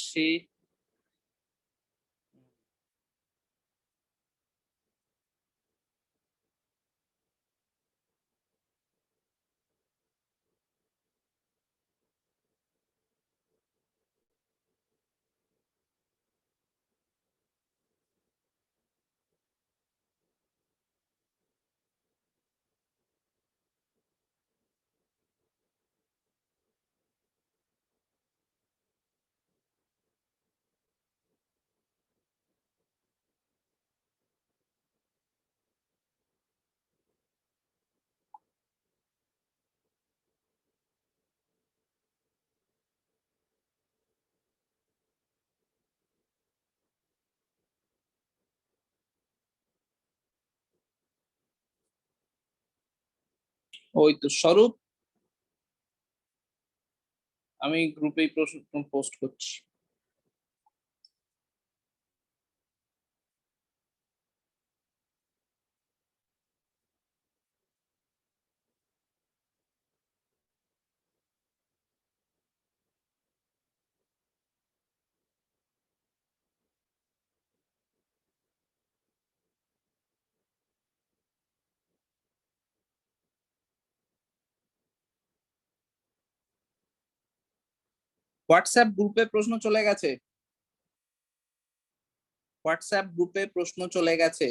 করছি। ওই তো স্বরূপ, আমি গ্রুপেই প্রশ্ন পোস্ট করছি। হোয়াটসঅ্যাপ গ্রুপে প্রশ্ন চলে গেছে, হোয়াটসঅ্যাপ গ্রুপে প্রশ্ন চলে গেছে।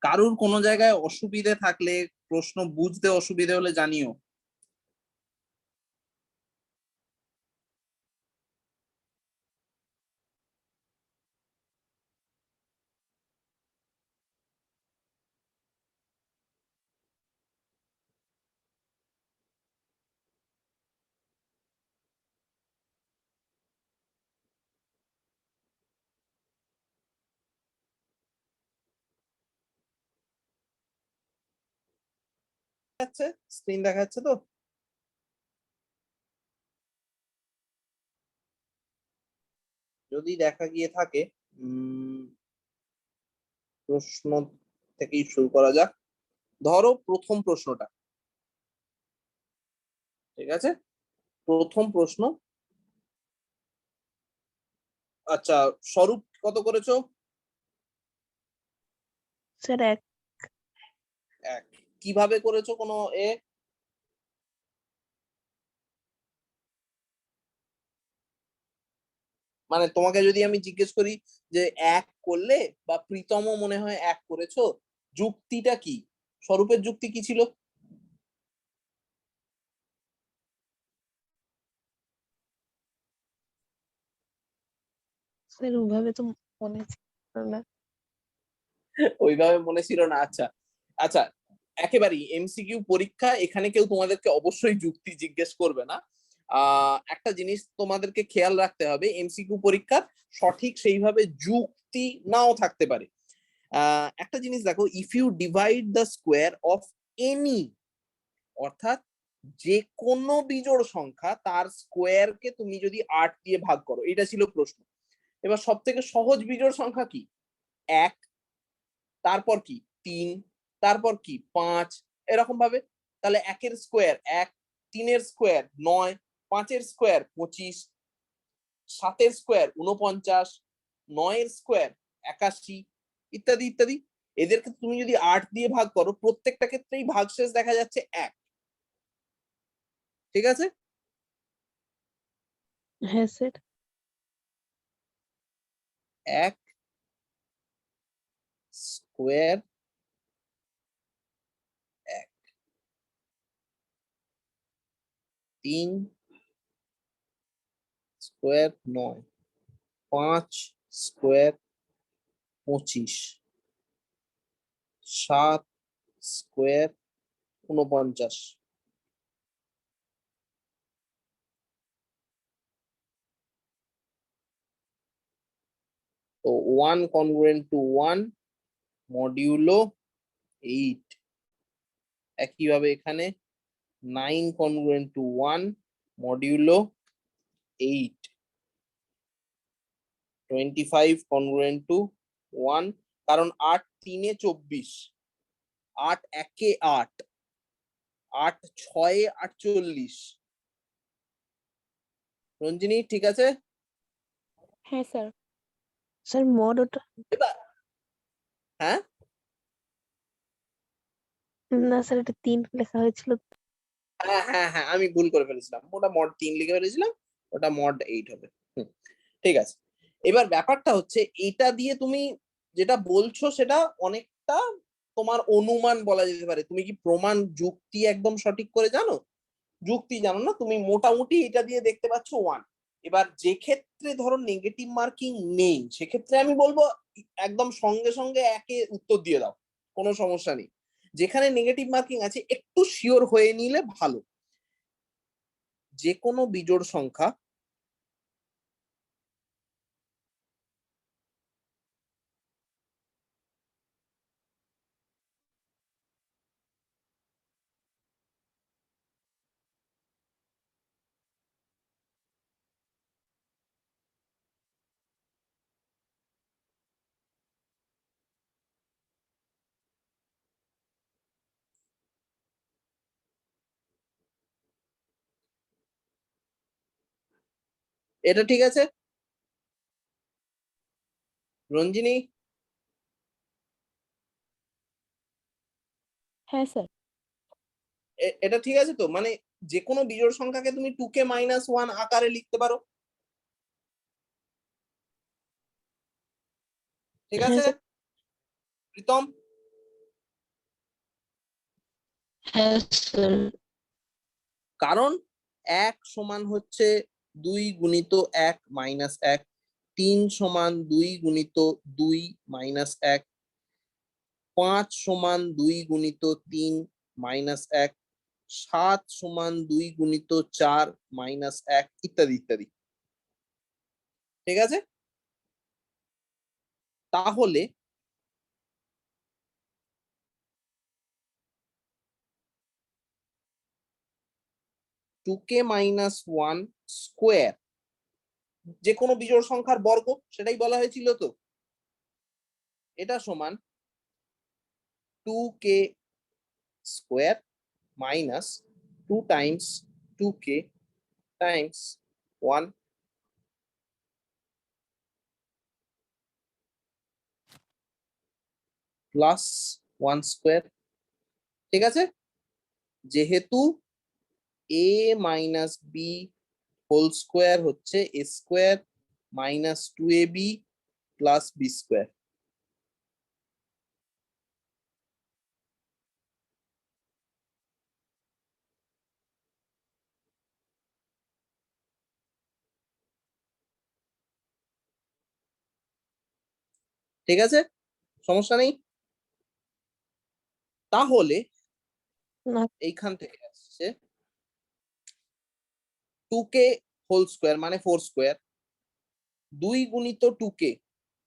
কারুর কোনো জায়গায় অসুবিধে থাকলে, প্রশ্ন বুঝতে অসুবিধে হলে জানিও। স্ক্রিন দেখা যাচ্ছে তো? যদি দেখা গিয়ে থাকে প্রশ্ন থেকেই শুরু করা যাক। ধরো প্রথম প্রশ্নটা, ঠিক আছে? প্রথম প্রশ্ন, আচ্ছা স্বরূপ কত করেছো? স্যার 1। এক। কিভাবে করেছো কোনো মানে তোমাকে যদি আমি জিজ্ঞেস করি যে এক করলে, বা প্রীতম মনে হয় এক করেছো, যুক্তিটা কি? স্বরূপের যুক্তি কি ছিল? স্যার ওভাবে তো মনে ছিল না। ওইভাবে মনে ছিল না, আচ্ছা আচ্ছা। একেবারেই এমসিকিউ পরীক্ষা, এখানে কেউ তোমাদেরকে অবশ্যই যুক্তি জিজ্ঞেস করবে না। একটা জিনিস তোমাদেরকে খেয়াল রাখতে হবে, এমসিকিউ পরীক্ষা সঠিক সেইভাবে যুক্তি নাও থাকতে পারে। একটা জিনিস দেখো, if you divide the square of any, অর্থাৎ যে কোনো বিজোড় সংখ্যা তার স্কোয়ারকে তুমি যদি 8 দিয়ে ভাগ করো, এটা ছিল প্রশ্ন। এবার সব থেকে সহজ বিজোড় সংখ্যা কি? 1, তারপর কি 3, তারপর কি 5, এরকম ভাবে। তাহলে 1 এর স্কোয়ার 1, 3 এর স্কোয়ার 9, 5 এর স্কোয়ার 25, 7 এর স্কোয়ার 49, 9 এর স্কোয়ার 81, ইত্যাদি ইত্যাদি। এদেরকে তুমি যদি 8 দিয়ে ভাগ করো, প্রত্যেকটা ক্ষেত্রেই ভাগশেষ দেখা যাচ্ছে 1। ঠিক আছে? হ্যাঁ sir. 1 square 1, 3 square 9, 5 square 25, 7 square 49। তো 1 কনগ্রুয়েন্ট টু 1 মডিউলো 8। একইভাবে এখানে 9 congruent to 1 modulo 8, 25 congruent to 1, কারণ 8 3 24, 8 1 8, 8 6 48। রঞ্জিনী ঠিক আছে? হ্যাঁ স্যার। স্যার মড ওটা এবার হ্যাঁ না স্যার, এটা 3 লেখা হয়েছিল। হ্যাঁ হ্যাঁ হ্যাঁ আমি ভুল করে ফেলেছিলাম, ওটা মড 3 লিখে ফেলেছিলাম, ওটা মড 8 হবে। ঠিক আছে, এবার ব্যাপারটা হচ্ছে এটা দিয়ে তুমি যেটা বলছো সেটা অনেকটা তোমার অনুমান বলা যেতে পারে। তুমি কি প্রমাণ যুক্তি একদম সঠিক করে জানো? যুক্তি জানো না, তুমি মোটামুটি এটা দিয়ে দেখতে পাচ্ছ 1। এবার যে ক্ষেত্রে ধরো নেগেটিভ মার্কিং নেই, সেক্ষেত্রে আমি বলবো একদম সঙ্গে সঙ্গে একে উত্তর দিয়ে দাও, কোনো সমস্যা নেই। যেখানে নেগেটিভ মার্কিং আছে একটু শিওর হয়ে নিলে ভালো। যে কোনো বিজোড় সংখ্যা এটা ঠিক আছে? রঞ্জিনী হ্যাঁ স্যার। এটা ঠিক আছে তো? মানে যে কোনো বিজোড় সংখ্যাকে তুমি 2k - 1 আকারে লিখতে পারো, ঠিক হ্যাঁ আছে স্যার। প্রীতম? হ্যাঁ স্যার। কারণ 1 সমান হচ্ছে 2 গুণিত 1 মাইনাস 1, 3 সমান 2 গুণিত 2 মাইনাস 1, 5 সমান 2 গুণিত 3 মাইনাস 1, 7 সমান 2 গুণিত 4 মাইনাস 1, ইত্যাদি ইত্যাদি। ঠিক আছে, তাহলে টু কে মাইনাস 1 স্কোয়ার, যে কোনো বিজোড় সংখ্যার বর্গ, সেটাই বলা হয়েছিল তো। এটা সমান 2k square minus 2 times 2k times 1 plus 1 square. ঠিক আছে, যেহেতু a minus b whole square হচ্ছে a square minus 2ab plus b square. ঠিক আছে, সমস্যা নেই। তাহলে না এইখান থেকে আসছে 2k হোল স্কোয়ার মানে 4 স্কোয়ার, 2 গুণিত 2k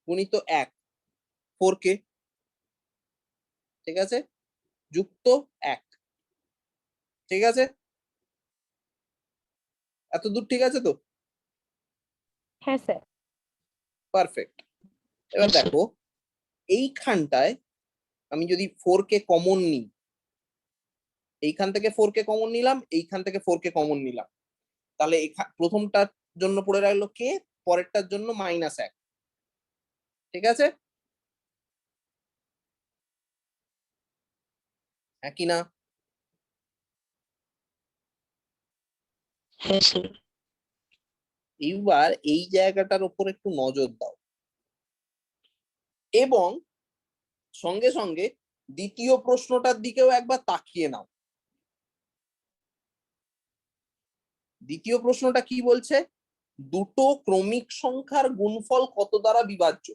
গুণিত 1 4k, ঠিক আছে, যুক্ত 1। ঠিক আছে, এত দূর ঠিক আছে তো? হ্যাঁ স্যার। পারফেক্ট। এবার দেখো এইখানটায় আমি যদি 4k কমন নিই, এইখান থেকে 4k কমন নিলাম, এইখান থেকে 4k কমন নিলাম, তাহলে প্রথমটার জন্য পড়ে রাখলো কে, পরেরটার জন্য -1। ঠিক আছে, হ্যাঁ কি না? হ্যাঁ স্যার। এইবার এই জায়গাটার উপর একটু নজর দাও এবং সঙ্গে সঙ্গে দ্বিতীয় প্রশ্নটার দিকেও একবার তাকিয়ে নাও। দ্বিতীয় প্রশ্নটা কি বলছে? দুটো ক্রমিক সংখ্যার গুণফল কত দ্বারা বিভাজ্য?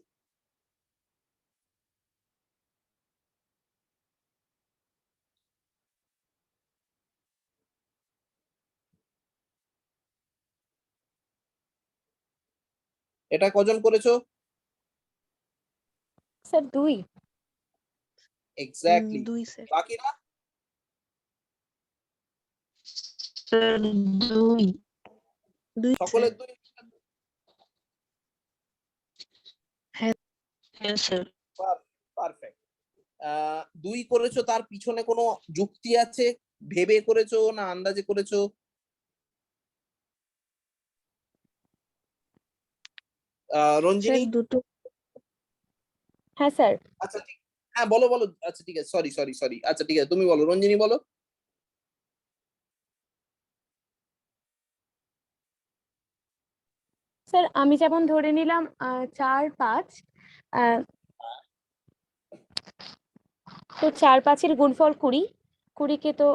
এটা কজন করেছো? স্যার 2। এক্স্যাক্টলি। 2 স্যার। বাকিরা? Sir 2 sir. সকলের 2? হ্যাঁ হ্যাঁ স্যার। পারফেক্ট। 2 করেছো, তার পিছনে কোনো যুক্তি আছে? ভেবে করেছো না আন্দাজে করেছো? স্যার রঞ্জিনী? দুটো। হ্যাঁ স্যার। আচ্ছা ঠিক, হ্যাঁ বলো বলো। আচ্ছা ঠিক আছে, সরি সরি সরি, আচ্ছা ঠিক আছে, তুমি বলো, রঞ্জিনী বলো। স্যার আমি যেমন ধরে নিলাম 4 5, তো 4 5 এর গুণফল 20, 20 কে তো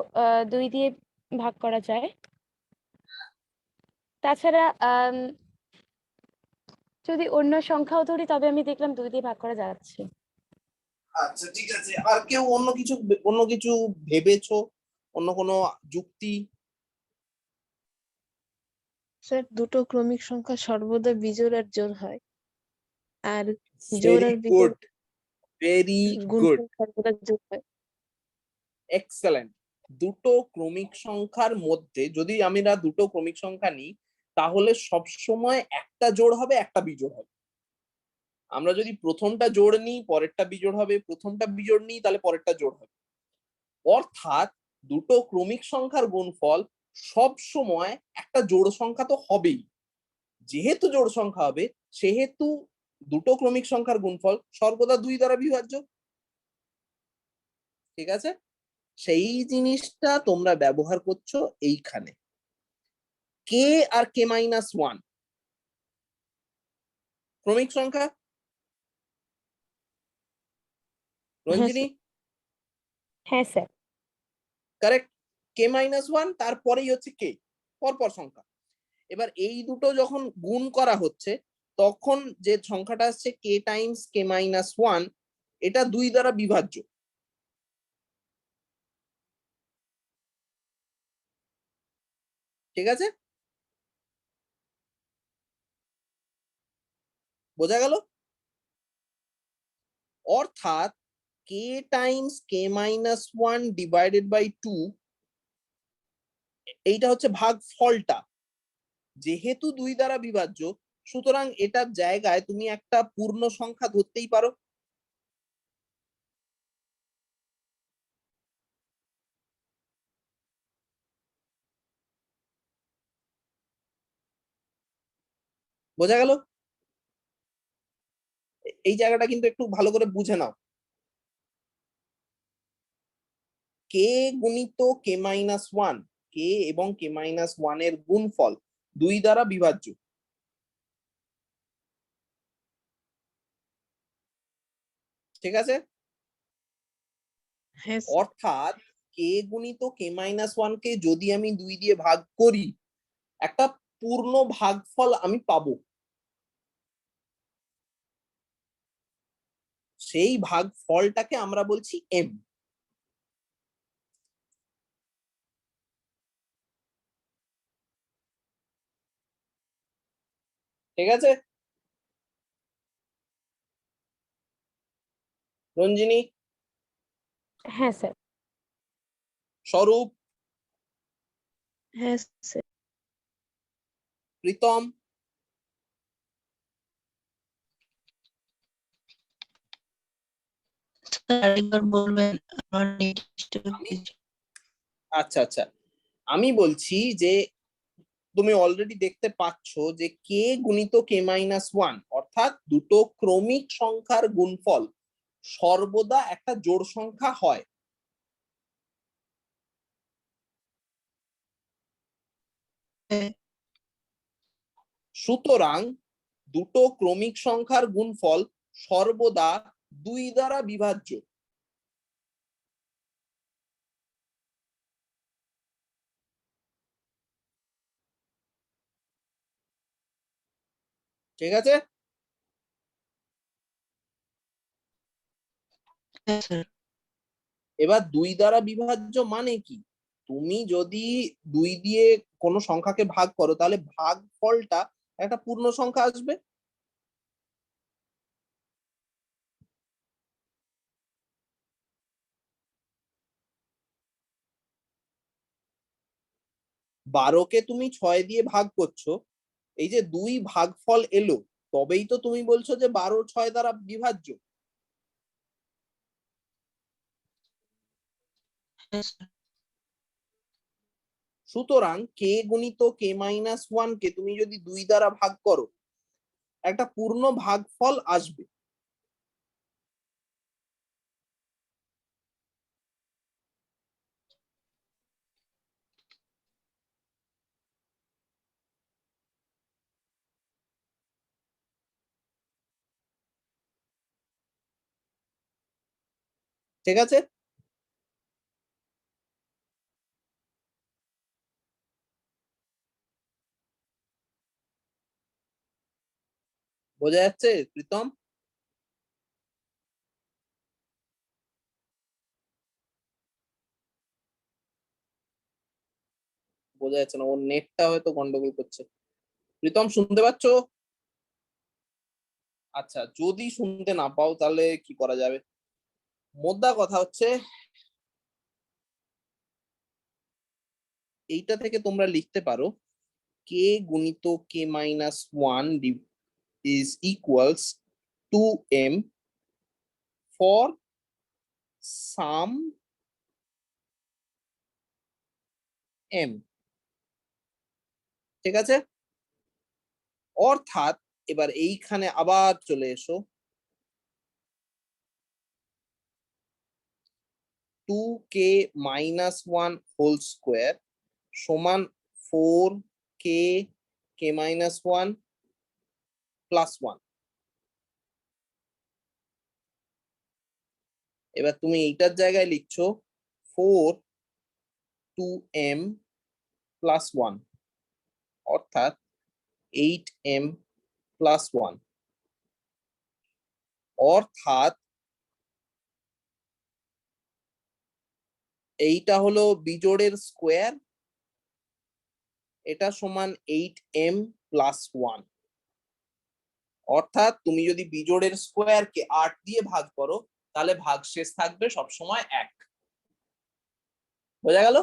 2 দিয়ে ভাগ করা যায়। তাছাড়া যদি অন্য সংখ্যাও ধরি তবে আমি দেখলাম 2 দিয়ে ভাগ করা যাচ্ছে। আচ্ছা ঠিক আছে, আর কেউ অন্য কিছু ভেবেছো? অন্য কোনো যুক্তি? স্যার দুটো ক্রমিক সংখ্যা সর্বদা বিজোড় আর জোড় হয়, আর জোড় ভেরি আর গুড, বিজোড় ভেরি গুড, গুণফল সর্বদা যোগ হয়। এক্সেলেন্ট। দুটো ক্রমিক সংখ্যার মধ্যে যদি আমরা দুটো ক্রমিক সংখ্যা নিই, তাহলে সব সময় একটা জোড় হবে, একটা বিজোড় হবে। আমরা যদি প্রথমটা জোড় নিই, পরেরটা বিজোড় হবে, প্রথমটা বিজোড় নিই, তাহলে পরেরটা জোড় হবে। অর্থাৎ দুটো ক্রমিক সংখ্যার গুণফল সব সময় একটা জোড় সংখ্যা তো হবেই। যেহেতু জোড় সংখ্যা হবে, সেহেতু দুটো ক্রমিক সংখ্যার গুণফল সর্বদা 2 দ্বারা বিভাজ্য। ঠিক আছে, সেই জিনিসটা তোমরা ব্যবহার করছো এইখানে। কে আর কে মাইনাস 1 ক্রমিক সংখ্যা, হ্যাঁ রঞ্জিনী? স্যার। হ্যাঁ স্যার। কারেক্ট। কে মাইনাস 1, তারপরেই হচ্ছে কে, পরপর সংখ্যা। এবার এই দুটো যখন গুণ করা হচ্ছে, তখন যে সংখ্যাটা আসছে কে টাইমস কে মাইনাস 1, এটা 2 দ্বারা বিভাজ্য। ঠিক আছে, বোঝা গেল? অর্থাৎ K times K minus 1 divided by 2, এইটা হচ্ছে ভাগফলটা। যেহেতু 2 দ্বারা বিভাজ্য, সুতরাং এটার জায়গায় তুমি একটা পূর্ণ সংখ্যা ধরতেই পারো। বোঝা গেল? এই জায়গাটা কিন্তু একটু ভালো করে বুঝে নাও। কে গুণিত কে মাইনাস 1, কে এবং কে মাইনাস 1 এর গুণফল 2 দ্বারা বিভাজ্য। ঠিক আছে, হ্যাঁ স্যার। অর্থাৎ কে গুণিত কে মাইনাস 1 কে যদি আমি 2 দিয়ে ভাগ করি, একটা পূর্ণ ভাগফল আমি পাবো। সেই ভাগফলটাকে আমরা বলছি এম। ঠিক আছে, রঞ্জিনী? হ্যাঁ স্যার। স্বরূপ? হ্যাঁ স্যার। প্রীতম? স্যার আরেকবার বলবেন, আমার নেট ডিস্টার্ব আমি হচ্ছে। আচ্ছা আচ্ছা, আমি বলছি যে তুমি অলরেডি দেখতে পাচ্ছ যে কে গুণিত কে মাইনাস 1, অর্থাৎ দুটো ক্রমিক সংখ্যার গুণফল সর্বদা একটা জোড় সংখ্যা হয়। হ্যাঁ সুতরাং দুটো ক্রমিক সংখ্যার গুণফল সর্বদা 2 দ্বারা বিভাজ্য। ঠিক আছে, হ্যাঁ স্যার। এবার 2 দ্বারা বিভাজ্য মানে কি? তুমি যদি 2 দিয়ে কোনো সংখ্যাকে ভাগ করো, তাহলে ভাগফলটা একটা পূর্ণ সংখ্যা আসবে। 12 কে তুমি 6 দিয়ে ভাগ করছো, এই যে 2 ভাগফল এলো, তবেই তো তুমি বলছো যে 12 6 দ্বারা বিভাজ্য। সুতরাং কে গুণিত কে মাইনাস 1 কে তুমি যদি 2 দ্বারা ভাগ করো একটা পূর্ণ ভাগফল আসবে। ঠিক আছে, বোঝা যাচ্ছে প্রীতম? বোঝা যাচ্ছে না, ওর নেটটা হয়তো গন্ডগোল করছে। প্রীতম শুনতে পাচ্ছ? আচ্ছা, যদি শুনতে না পাও তাহলে কি করা যাবে? মোদ্দা কথা হচ্ছে এইটা থেকে তোমরা লিখতে পারো কে গুণিত কে minus 1 is equals 2m for some m। ঠিক আছে, অর্থাৎ এবার এইখানে আবার চলে এসো, 2k মাইনাস 1 হোল স্কোয়ার সমান 4k কে মাইনাস 1 প্লাস 1। এবার তুমি এইটার জায়গায় লিখছো 4 2m প্লাস 1 অর্থাৎ 8m প্লাস 1। অর্থাৎ এইটা হলো বিজোড়ের স্কোয়ার, এটা সমান 8m প্লাস 1। অর্থাৎ তুমি যদি বিজোড়ের স্কোয়ারকে 8 দিয়ে ভাগ করো তাহলে ভাগশেষ থাকবে সবসময় 1। বোঝা গেল?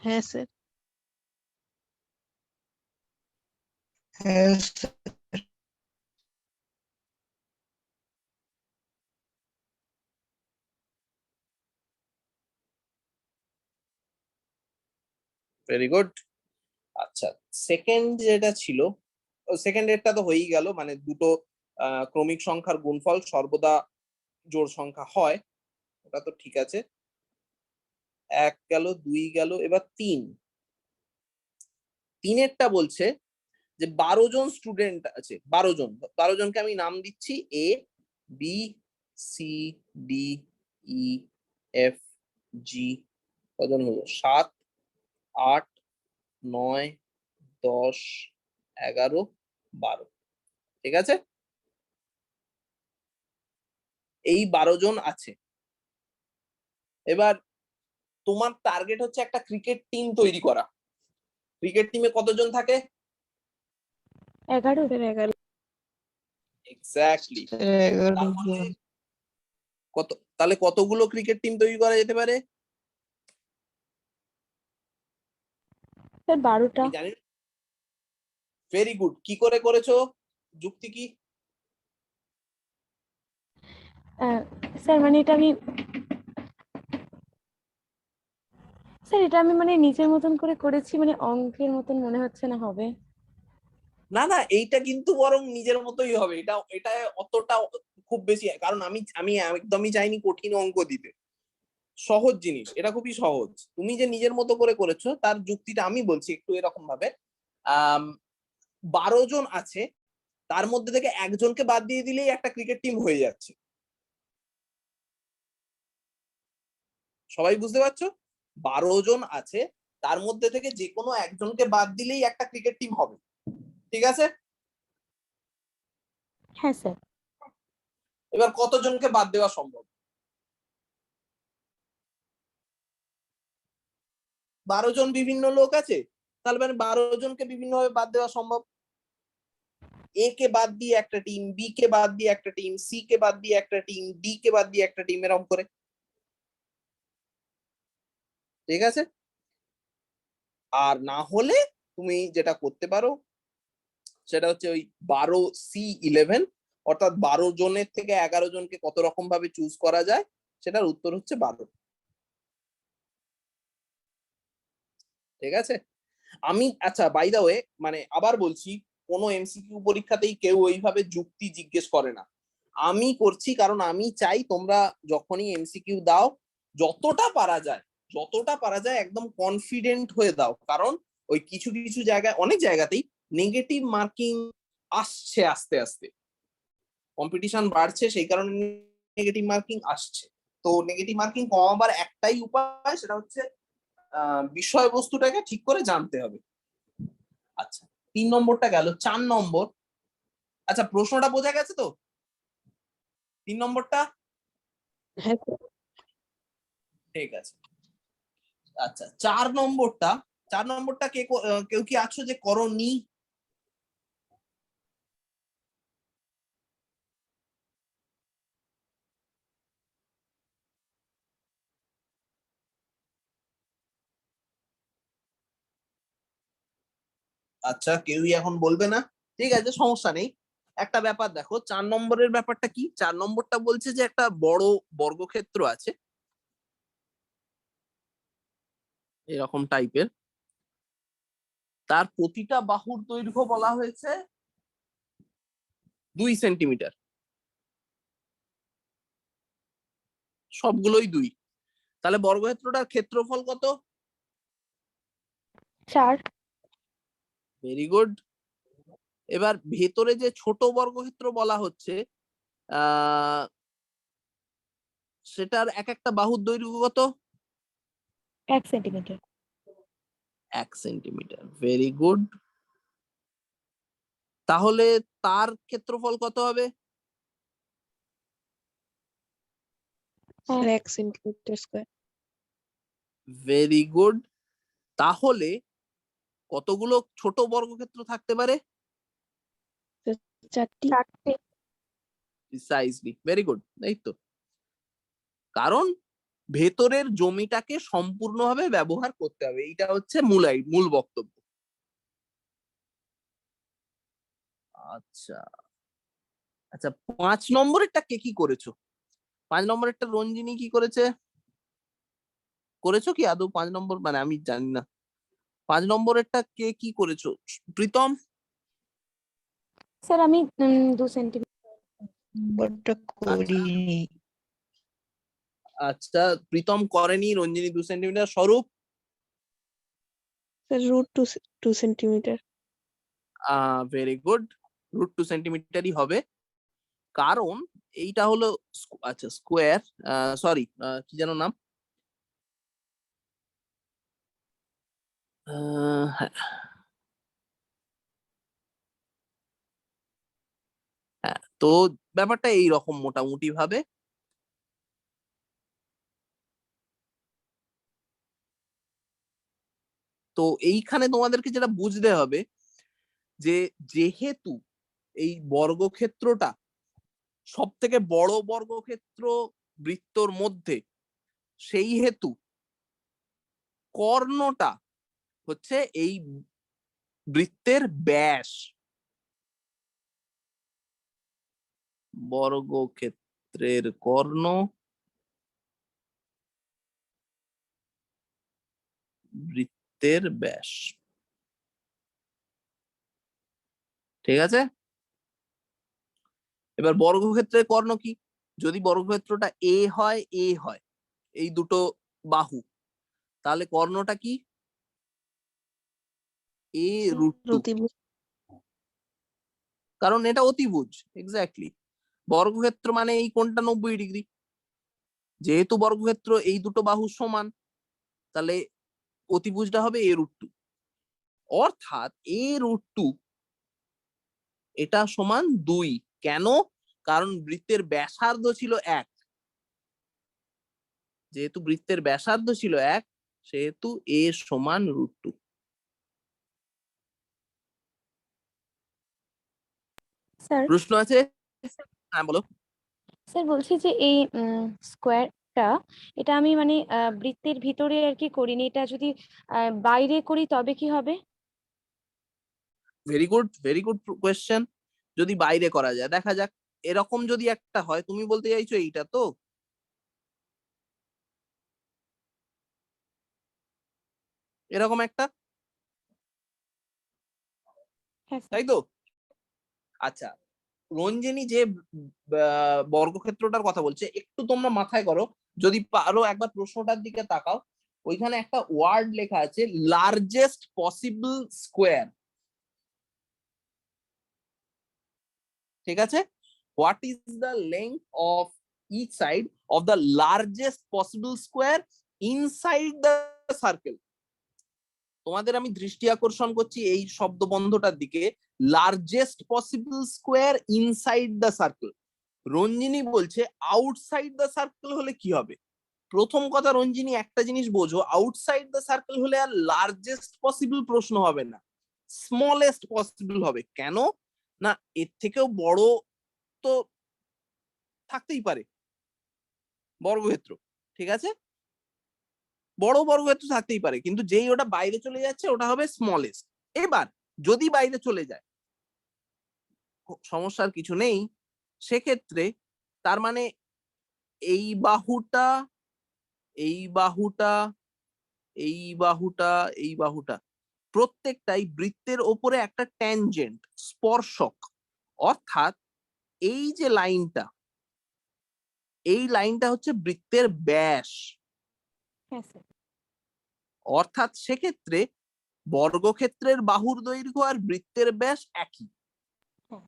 হ্যাঁ স্যার। হ্যাঁ ভেরি গুড। আচ্ছা, সেকেন্ড যেটা ছিল, সেকেন্ড এরটা তো হয়েই গেল, মানে দুটো ক্রমিক সংখ্যার গুণফল সর্বদা জোড় সংখ্যা হয়, ওটা তো ঠিক আছে। 1 গেল, 2 গেল, এবার 3। তিনেরটা বলছে যে 12 জন স্টুডেন্ট আছে, 12 জন, 12 জনকে আমি নাম দিচ্ছি A B C D E F G. কজন হলো? 7 8 9 10 11 12। ঠিক আছে, এই 12 জন আছে। এবার তোমার টার্গেট হচ্ছে একটা ক্রিকেট টিম তৈরি করা। ক্রিকেট টিমে কতজন থাকে? 11। স্যার 11। এক্স্যাক্টলি। 11 তার মানে জন। কত, তাহলে কতগুলো ক্রিকেট টিম তৈরি করা যেতে পারে? স্যার 12টা। আমি জানি। ভেরি গুড, কি করে করেছো? যুক্তি কি? স্যার মানে এটা আমি মানে নিজের মতন করে করেছি, মানে অঙ্কের মতন মনে হচ্ছে না হবে। না না, এইটা কিন্তু বরং নিজের মতোই হবে। এটা এটা অতটা খুব বেশি, কারণ আমি আমি একদমই চাইনি কঠিন অঙ্ক দিতে। সহজ জিনিস, এটা খুবই সহজ। তুমি যে নিজের মতো করে করেছো তার যুক্তিটা আমি বলছি একটু এরকম ভাবে। 12 জন আছে, তার মধ্যে থেকে একজনকে বাদ দিয়ে দিলেই একটা ক্রিকেট টিম হয়ে যাচ্ছে। সবাই বুঝতে পারছো? 12 জন আছে, তার মধ্যে থেকে যে কোনো একজনকে বাদ দিলেই একটা ক্রিকেট টিম হবে। ঠিক আছে, হ্যাঁ স্যার। এবার কতজনকে বাদ দেওয়া সম্ভব? 12 জন বিভিন্ন লোক আছে, তাহলে মানে 12 জনকে বিভিন্ন ভাবে বাদ দেওয়া সম্ভব। এ কে বাদ দিয়ে একটা টিম, বি কে বাদ দিয়ে একটা টিম, সি কে বাদ দিয়ে একটা টিম, ডি কে বাদ দিয়ে একটা টিম, এরকম করে। ঠিক আছে, আর না হলে তুমি যেটা করতে পারো সেটা হচ্ছে ওই 12C11, অর্থাৎ 12 জনের থেকে 11 জনকে কত রকম ভাবে চুজ করা যায়, সেটার উত্তর হচ্ছে 12। ঠিক আছে। আমি আচ্ছা, বাই দা ওয়ে, মানে আবার বলছি, কোনো এমসিকিউ পরীক্ষাতেই কেউ ওইভাবে যুক্তি জিজ্ঞেস করে না। আমি করছি কারণ আমি চাই তোমরা যখনই এমসিকিউ দাও যতটা পারা যায় একদম কনফিডেন্ট হয়ে দাও, কারণ ওই কিছু কিছু জায়গায়, অনেক জায়গাতেই নেগেটিভ মার্কিং আসছে আস্তে আস্তে, কম্পিটিশন বাড়ছে, সেই কারণে নেগেটিভ মার্কিং আসছে। তো নেগেটিভ মার্কিং কমাবার একটাই উপায়, সেটা হচ্ছে বিষয়বস্তুটাকে ঠিক করে জানতে হবে। আচ্ছা, 3 নম্বরটা গেল। 4 নম্বর, আচ্ছা প্রশ্নটা বোঝা গেছে তো? 3 নম্বরটা হ্যাঁ স্যার। ঠিক আছে। আচ্ছা, 4 নম্বরটা কেউ কি আছো যে করনি? আচ্ছা, কেউই এখন বলবে না, ঠিক আছে, সমস্যা নেই। একটা ব্যাপার দেখো, 4 নম্বরের ব্যাপারটা কি, 4 নম্বরটা বলছে যে একটা বড় বর্গক্ষেত্র আছে এরকম টাইপের, তার প্রতিটা বাহুর দৈর্ঘ্য বলা হয়েছে 2 সেন্টিমিটার, সবগুলোই 2। তাহলে বর্গক্ষেত্রটার ক্ষেত্রফল কত? 4। Very good. এবার ভেতরে যে ছোট বর্গক্ষেত্র বলা হচ্ছে, আহ সেটার এক একটা বাহুর দৈর্ঘ্য কত? 1 সেন্টিমিটার। 1 centimetre, very good. তাহলে তার ক্ষেত্রফল কত হবে? Sir 1 centimetre square. Very good. তাহলে কতগুলো ছোট বর্গক্ষেত্র থাকতে পারে? 4টি। 4টে। Precisely, very good. এই তো, কারণ ভেতরের জমিটাকে সম্পূর্ণভাবে ব্যবহার করতে হবে, এইটা হচ্ছে মূল বক্তব্য। আচ্ছা আচ্ছা, 5 নম্বরেরটা কে কি করেছো? 5 নম্বরেরটা রঞ্জিনী কি করেছে? করেছো কি আদৌ 5 নম্বর? মানে আমি জানি না 5 নম্বরেরটা কে কি করেছো। প্রীতম? স্যার আমি 2 সেন্টিমিটার। বড়টা করিনি। আচ্ছা, প্রীতম করেনি, রঞ্জিনী 2 সেন্টিমিটার। স্বরূপ? Sir √2 centimetre. ভেরি গুড, √2 সেন্টিমিটারই হবে, কারণ এইটা হলো আচ্ছা স্কোয়ার, সরি, কি যেন নাম, হ্যাঁ হ্যাঁ, তো ব্যাপারটা এইরকম মোটামুটি ভাবে। তো এইখানে তোমাদেরকে যেটা বুঝতে হবে যে যেহেতু এই বর্গক্ষেত্রটা সব থেকে বড় বর্গক্ষেত্র বৃত্তর মধ্যে, সেই হেতু কর্ণটা হচ্ছে এই বৃত্তের ব্যাস। বর্গক্ষেত্রের কর্ণ বৃত্তের ব্যাস, ঠিক আছে। এবার বর্গক্ষেত্রের কর্ণ কি? যদি বর্গক্ষেত্রটা এ হয়, এই দুটো বাহু, তাহলে কর্ণটা কি? A√2, অতিভুজ। কারণ এটা অতিভুজ। এক্স্যাক্টলি, বর্গক্ষেত্র মানে এই কোণটা 90 ডিগ্রি, যেহেতু বর্গক্ষেত্র এই দুটো বাহু সমান, তাহলে অতিভুজটা হবে A√2, অর্থাৎ A√2 এটা সমান 2। কেন? কারণ বৃত্তের ব্যাসার্ধ ছিল 1, যেহেতু বৃত্তের ব্যাসার্ধ ছিল 1, সেহেতু A সমান √2। স্যার প্রশ্ন আছে? হ্যাঁ বলো। স্যার বলছি যে এই স্কোয়ারটা, এটা আমি মানে বৃত্তের ভিতরে আর কি করিনি, এটা যদি বাইরে করি তবে কি হবে? Very good question. যদি বাইরে করা যায়, দেখা যাক। এরকম যদি একটা হয়, তুমি বলতে চাইছো এইটা তো? এরকম একটা, হ্যাঁ স্যার। তাই তো? আচ্ছা, রঞ্জিনী যে বর্গক্ষেত্রটার কথা বলছে, একটু তোমরা মাথায় করো, যদি পারো একবার প্রশ্নটার দিকে তাকাও। ওইখানে একটা ওয়ার্ড লেখা আছে, লার্জেস্ট পসিবল স্কোয়ার। ঠিক আছে? What is the length of each side of the largest possible square inside the circle. তোমাদের আমি দৃষ্টি আকর্ষণ করছি এই শব্দবন্ধটার দিকে, largest possible square inside the circle. Ranjini বলছে আউটসাইড দ্য সার্কেল হলে কি হবে? প্রথম কথা রঞ্জিনী, একটা জিনিস বোঝো, আউটসাইড দ্য সার্কেল হলে আর লার্জেস্ট পসিবল প্রশ্ন হবে না, স্মলেস্ট পসিবল হবে। কেন না, এর থেকেও বড় তো থাকতেই পারে বর্গক্ষেত্র, ঠিক আছে? বড় বর্গক্ষেত্র থাকতেই পারে, কিন্তু যেই ওটা বাইরে চলে যাচ্ছে ওটা হবে স্মলেস্ট। এবার যদি বাইরে চলে যায়, সমস্যার কিছু নেই সেক্ষেত্রে। তার মানে এই বাহুটা, এই বাহুটা, এই বাহুটা, এই বাহুটা প্রত্যেকটাই বৃত্তের ওপরে একটা ট্যানজেন্ট, স্পর্শক। অর্থাৎ এই যে লাইনটা, এই লাইনটা হচ্ছে বৃত্তের ব্যাস। হ্যাঁ স্যার। অর্থাৎ সেক্ষেত্রে বর্গক্ষেত্রের বাহুর দৈর্ঘ্য আর বৃত্তের ব্যাস একই। হ্যাঁ।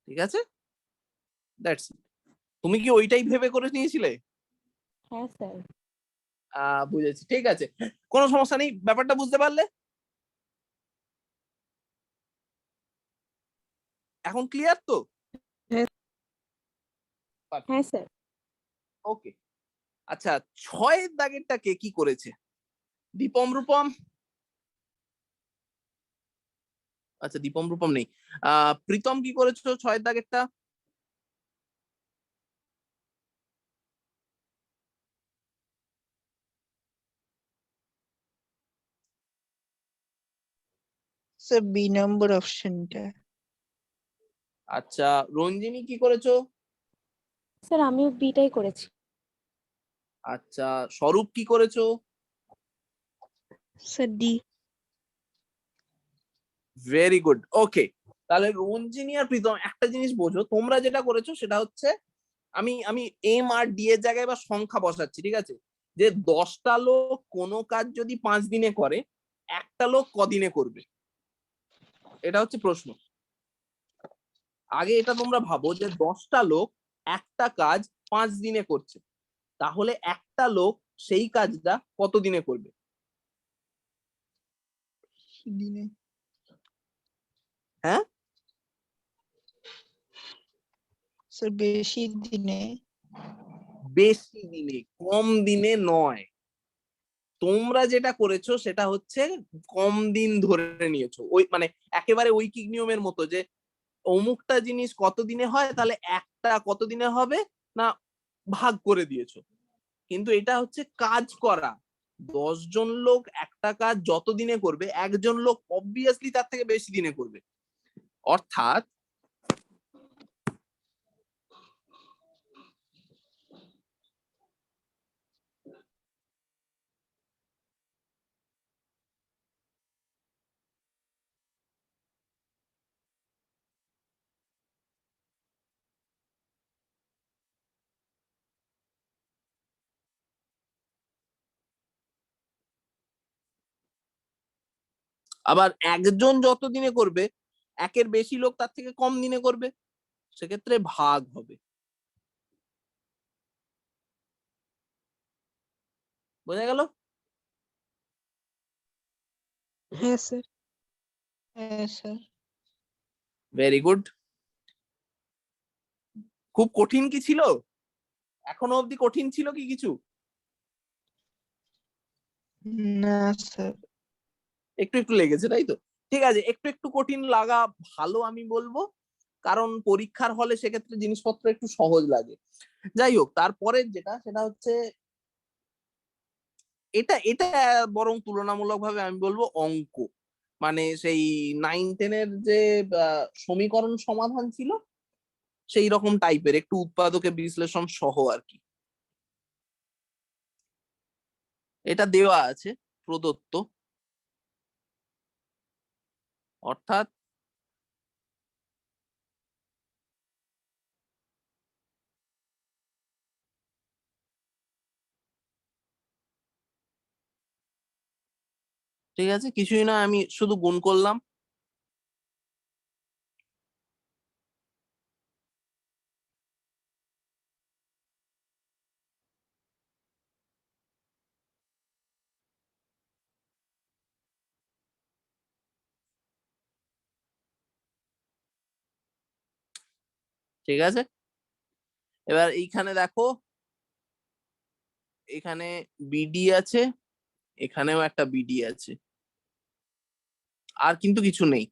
ঠিক আছে? That's it. তুমি কি ওইটাই ভেবে করে নিয়েছিলে? হ্যাঁ স্যার। বুঝেছি, ঠিক আছে, কোনো সমস্যা নেই। ব্যাপারটা বুঝতে পারলে? এখন ক্লিয়ার তো? হ্যাঁ স্যার। ওকে। আচ্ছা, 6-এর দাগেরটা কে কি করেছে? দীপম রূপম? আচ্ছা, দীপম রূপম নেই। প্রীতম কি করেছো 6-এর দাগেরটা? স্যার বি নম্বর অপশনটা। আচ্ছা, রঞ্জিনী কি করেছো? স্যার আমিও বিটাই করেছি। আচ্ছা, স্বরূপ কি করেছো? Sir D. ভেরি গুড, ওকে। তাহলে রঞ্জিনী আর প্রীতম একটা জিনিস বোঝো, তোমরা যেটা করেছো সেটা হচ্ছে, আমি আমি এম আর ডি এর জায়গায় বা সংখ্যা বসাচ্ছি, ঠিক আছে? যে 10টা লোক কোনো কাজ যদি 5 দিনে করে, একটা লোক কদিনে করবে? এটা হচ্ছে প্রশ্ন। আগে এটা তোমরা ভাবো যে 10টা লোক একটা কাজ 5 দিনে করছে, তাহলে একটা লোক সেই কাজটা কত দিনে করবে? দিনে। হ্যাঁ, স্যার বেশি দিনে। বেশি দিনে, কম দিনে নয়। তোমরা যেটা করেছো সেটা হচ্ছে কম দিন ধরে নিয়েছো, ওই মানে একেবারে ঐকিক নিয়মের মতো, যে অমুকটা জিনিস কত দিনে হয়, তাহলে একটা কত দিনে হবে না, ভাগ করে দিয়েছো। কিন্তু এটা হচ্ছে কাজ করা। 10 জন লোক একটা কাজ যত দিনে করবে, একজন লোক অবভিয়াসলি তার থেকে বেশি দিনে করবে। অর্থাৎ আবার একজন যত দিনে করবে, একের বেশি লোক তার থেকে কম দিনে করবে, সেক্ষেত্রে ভাগ হবে। বোঝা গেল? হ্যাঁ স্যার। হ্যাঁ স্যার। Very good. খুব কঠিন কি ছিল? এখনো অবধি কঠিন ছিল কি কিছু? না স্যার। একটু একটু লেগেছে, তাই তো? ঠিক আছে, একটু একটু কঠিন লাগা ভালো আমি বলবো, কারণ পরীক্ষার হলে সেক্ষেত্রে জিনিসপত্র একটু সহজ লাগে। যাই হোক, তারপরে যেটা সেটা হচ্ছে, এটা এটা বরং তুলনামূলকভাবে আমি বলবো অঙ্ক। মানে সেই 9-10 যে সমীকরণ সমাধান ছিল সেই রকম টাইপের, একটু উৎপাদকে বিশ্লেষণ সহ আর কি। এটা দেওয়া আছে প্রদত্ত, অর্থাৎ ঠিক আছে, কিছুই না, আমি শুধু গুণ করলাম। ঠিক আছে, এবার এইখানে দেখো, এখানে বিডি আছে, এখানেও একটা বিডি আছে, আর কিন্তু কিছু নেই।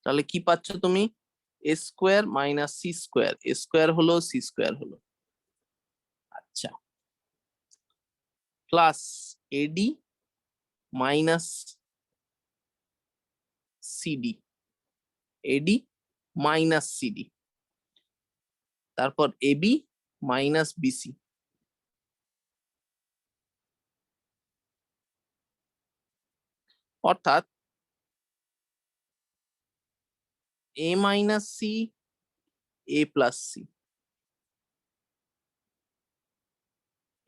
তাহলে কি পাচ্ছ তুমি? এ স্কোয়ার মাইনাস সি স্কোয়ার, এ স্কোয়ার হলো সি স্কোয়ার হলো, আচ্ছা, প্লাস এডি মাইনাস সিডি, এডি মাইনাস সিডি, তারপর এবি মাইনাস বিসি। অর্থাৎ এ মাইনাস সি, এ প্লাস সি,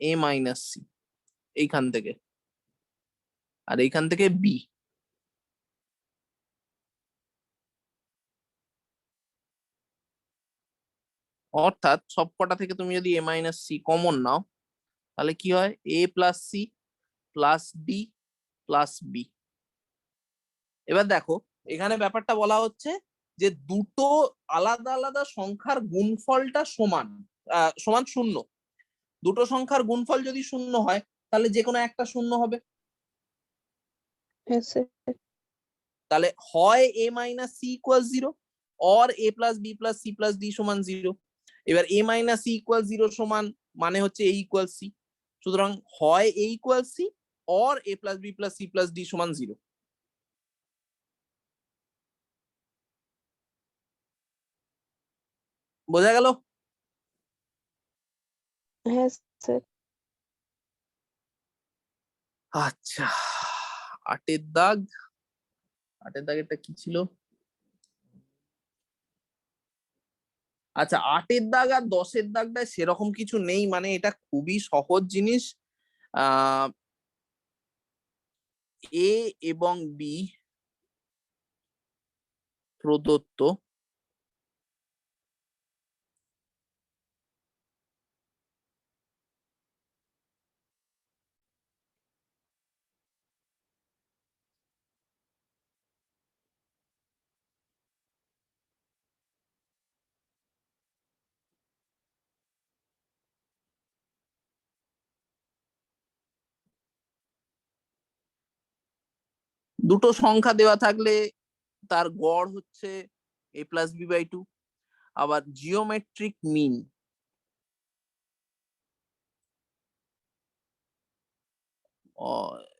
এ মাইনাস সি এইখান থেকে, আর এইখান থেকে বি। অর্থাৎ সবকটা থেকে তুমি যদি এ মাইনাস সি কমন নাও, তাহলে কি হয়? A plus C plus D plus B. এবার দেখো, এখানে ব্যাপারটা বলা হচ্ছে যে দুটো আলাদা আলাদা সংখ্যার গুণফলটা সমান, সমান শূন্য। দুটো সংখ্যার গুণফল যদি শূন্য হয়, তাহলে যে কোনো একটা শূন্য হবে। হ্যাঁ স্যার। তাহলে হয় A minus C equal 0, or A plus B plus C plus D সমান 0। এবার এ মাইনাস সি ইকুয়াল 0 সমান মানে হচ্ছে এ ইকুয়াল সি, সুতরাং হয় A equal C, or A plus B plus C plus D সমান 0। বোঝা গেল? হ্যাঁ স্যার। আচ্ছা, 8-এর দাগ, 8-এর দাগেরটা কি ছিল? আচ্ছা, 8-এর দাগ আর 10-এর দাগটা সেরকম কিছু নেই, মানে এটা খুবই সহজ জিনিস। এ এবং বি প্রদত্ত, দুটো সংখ্যা দেওয়া থাকলে তার গড় হচ্ছে a প্লাস বি বাই 2। আবার জিওমেট্রিক মিন,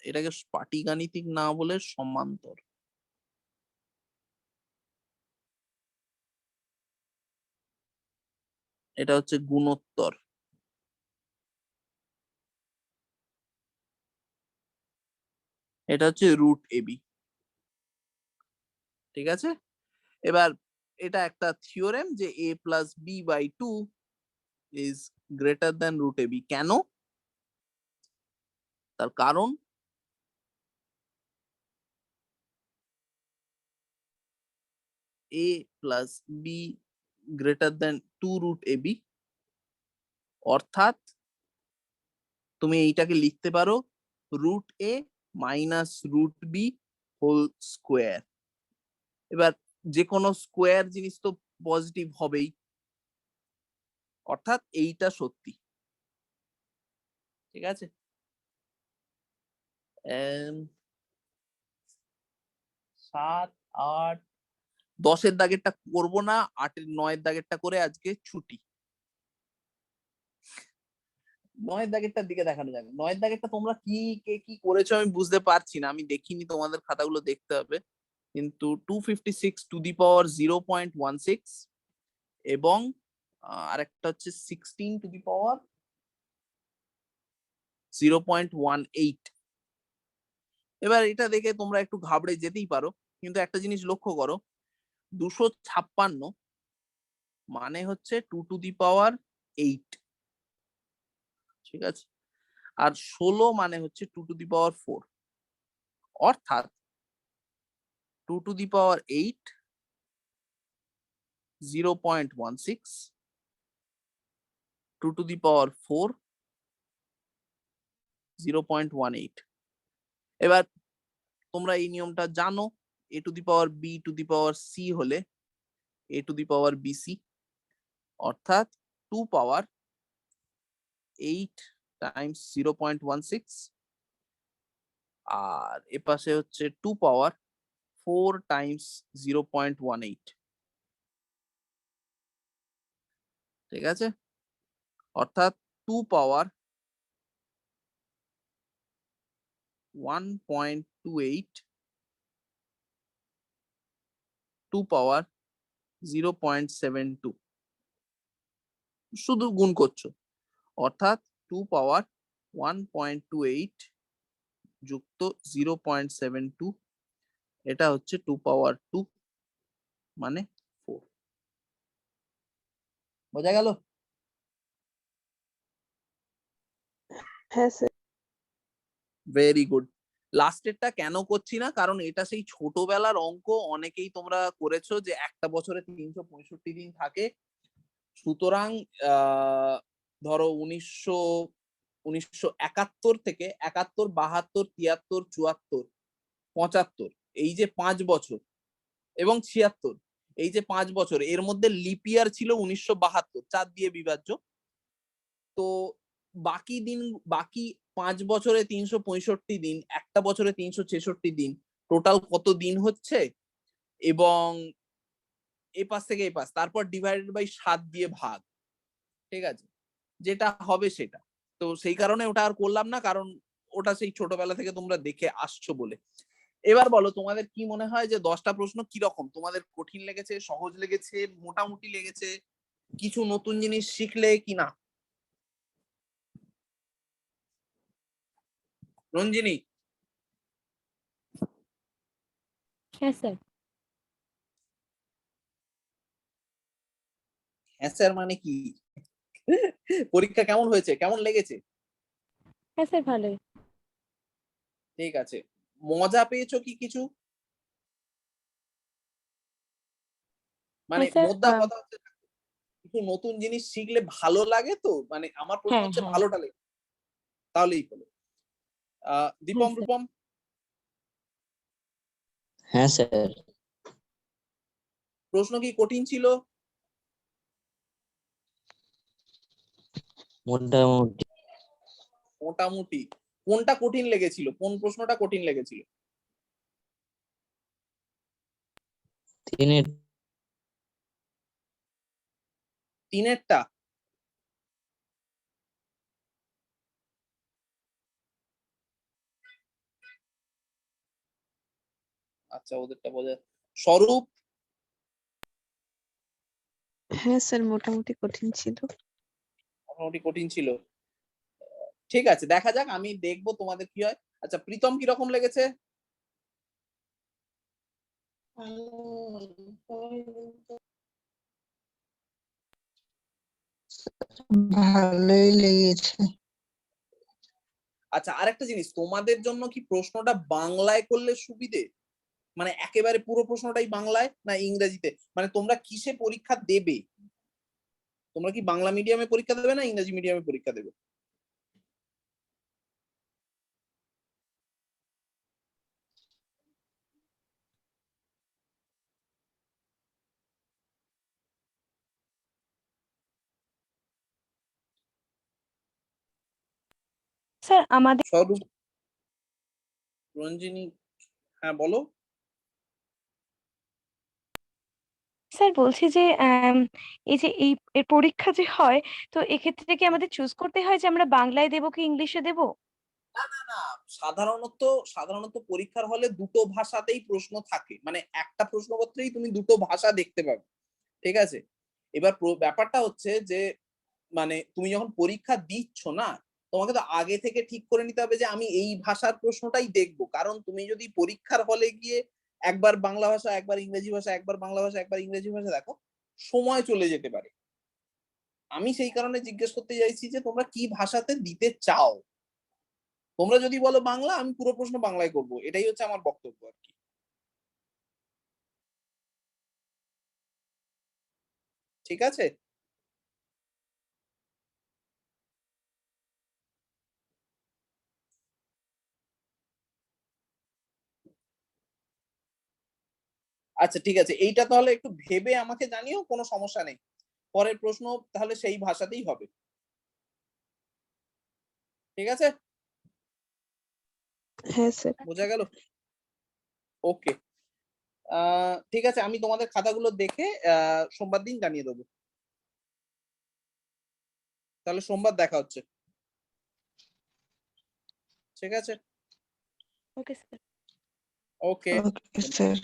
এটাকে পাটিগাণিতিক না বলে সমান্তর, এটা হচ্ছে গুণোত্তর। এটা হচ্ছে রুট এবি। ঠিক আছে, এবার এটা একটা থিওরেম যে a plus B by 2 is greater than root AB. কেন? তার কারণ a plus B greater than 2 root AB, অর্থাৎ তুমি এইটাকে লিখতে পারো root A minus root B whole square. এবার যে কোনো স্কোয়ার জিনিস তো পজিটিভ হবেই, অর্থাৎ এইটা সত্যি। ঠিক আছে, 7, 8, 10-এর দাগেরটা করবো না, 8-9-এর দাগেরটা করে আজকে ছুটি। নয়ের দাগেরটার দিকে দেখানো যাবে। নয়ের দাগেরটা তোমরা কে কি করেছো আমি বুঝতে পারছি না, আমি দেখিনি, তোমাদের খাতাগুলো দেখতে হবে। কিন্তু 256 টু দি পাওয়ার 0.16 এবং আরেকটা হচ্ছে 16 টু দি পাওয়ার 0.18। এবার এটা দেখে তোমরা একটু ঘাবড়ে যেতেই পারো, কিন্তু একটা জিনিস লক্ষ্য করো, 256 মানে হচ্ছে 2 টু দি পাওয়ার 8, ঠিক আছে? আর 16 মানে হচ্ছে 2 টু দি পাওয়ার 4, অর্থাৎ 2 to the power 8 0.16, 2 to the পাওয়ার 4 0.18। এবার তোমরা এই নিয়মটা জানো, a to the power b to the power c হলে a to the power bc, অর্থাৎ 2 পাওয়ার 8 টাইমস 0.16, আর এ পাশে হচ্ছে 2 পাওয়ার 4 টাইমস 0.18, ঠিক আছে? অর্থাৎ 2 পাওয়ার 1.28, 2 পাওয়ার 0.72, শুধু গুণ করছো, অর্থাৎ 2 পাওয়ার 1.28 যুক্ত 0.72, এটা হচ্ছে 2 পাওয়ার 2 মানে 4। বোঝা গেল? হ্যাঁ স্যার। Very good. লাস্টেরটা কেন করছি না, কারণ এটা সেই ছোটবেলার অঙ্ক, অনেকেই তোমরা করেছো যে একটা বছরে 365 দিন থাকে, সুতরাং ধরো 1971 থেকে 71, 72, 73, 74, 75, এই যে 5 বছর, এবং 76, এই যে 5 বছর, এর মধ্যে লিপ ইয়ার ছিল 1972, 4 দিয়ে বিভাজ্য। তো বাকি দিন, বাকি 5 বছরে 365 দিন, একটা বছরে 366 দিন, টোটাল কত দিন হচ্ছে, এবং এ পাশ থেকে এ পাশ, তারপর ডিভাইডেড বাই 7 দিয়ে ভাগ, ঠিক আছে? যেটা হবে সেটা। তো সেই কারণে ওটা আর করলাম না, কারণ ওটা সেই ছোটবেলা থেকে তোমরা দেখে আসছো বলে। এবার বলো তোমাদের কি মনে হয় যে 10টা প্রশ্ন কিরকম, তোমাদের কঠিন লেগেছে, সহজ লেগেছে, মোটামুটি লেগেছে, কিছু নতুন জিনিস শিখলে কিনা? রঞ্জিনী? হ্যাঁ স্যার। হ্যাঁ স্যার মানে কি? পরীক্ষা কেমন হয়েছে, কেমন লেগেছে? হ্যাঁ স্যার, ভালোই। ঠিক আছে। মজা পেয়েছো কি কিছু? মানে হ্যাঁ স্যার। মোদ্দা কথা হচ্ছে কিছু নতুন জিনিস শিখলে ভালো লাগে, তো মানে আমার প্রশ্ন হ্যাঁ হচ্ছে হ্যাঁ ভালোটা লেগে তাহলেই হলো। হ্যাঁ দীপম, স্যার। রূপম? হ্যাঁ স্যার। প্রশ্ন কি কঠিন ছিল? মোটামুটি। মোটামুটি। কোনটা কঠিন লেগেছিল, কোন প্রশ্নটা কঠিন লেগেছিল? তিনের। তিনেরটা? আচ্ছা, ওদেরটা বোঝা। স্বরূপ? হ্যাঁ স্যার, মোটামুটি কঠিন ছিল। মোটামুটি কঠিন ছিল। ঠিক আছে, দেখা যাক, আমি দেখবো তোমাদের কি হয়। আচ্ছা, প্রীতম কিরকম লেগেছে? ভালোই লেগেছে। আচ্ছা, আরেকটা জিনিস, তোমাদের জন্য কি প্রশ্নটা বাংলায় করলে সুবিধে, মানে একেবারে পুরো প্রশ্নটাই বাংলায়, না ইংরেজিতে? মানে তোমরা কিসে পরীক্ষা দেবে? তোমরা কি বাংলা মিডিয়ামে পরীক্ষা দেবে না ইংরেজি মিডিয়ামে পরীক্ষা দেবে? স্যার আমাদের স্বরূপ, রঞ্জিনী? হ্যাঁ বলো। স্যার বলছি যে এই যে এর পরীক্ষা যে হয়, তো এক্ষেত্রে কি আমাদের চুজ করতে হয় যে আমরা বাংলায় দেবো কি ইংলিশে দেবো? না না না, সাধারণত সাধারণত পরীক্ষার হলে দুটো ভাষাতেই প্রশ্ন থাকে, মানে একটা প্রশ্নপত্রেই তুমি দুটো ভাষা দেখতে পাবে, ঠিক আছে? এবার ব্যাপারটা হচ্ছে যে মানে তুমি যখন পরীক্ষা দিচ্ছ না, তোমাকে তো আগে থেকে ঠিক করে নিতে হবে যে আমি এই ভাষার প্রশ্নটাই দেখবো, কারণ তুমি যদি পরীক্ষার হলে গিয়ে একবার বাংলা ভাষা, একবার ইংরেজি ভাষা, একবার বাংলা ভাষা, একবার ইংরেজি ভাষা দেখো, সময় চলে যেতে পারে। আমি সেই কারণে জিজ্ঞেস করতে চাইছি যে তোমরা কি ভাষাতে দিতে চাও। তোমরা যদি বলো বাংলা, আমি পুরো প্রশ্ন বাংলায় করব, এটাই হচ্ছে আমার বক্তব্য আর কি। ঠিক আছে? আচ্ছা ঠিক আছে, এইটা তাহলে একটু ভেবে আমাকে জানিও, কোনো সমস্যা নেই। পরের প্রশ্ন তাহলে সেই ভাষাতেই হবে। ঠিক আছে? হ্যাঁ স্যার। বোঝা গেল? ওকে। ঠিক আছে, আমি তোমাদের খাতাগুলো দেখে সোমবার দিন জানিয়ে দেবো। তাহলে সোমবার দেখা হচ্ছে। ঠিক আছে? Okay sir. Okay. Okay sir.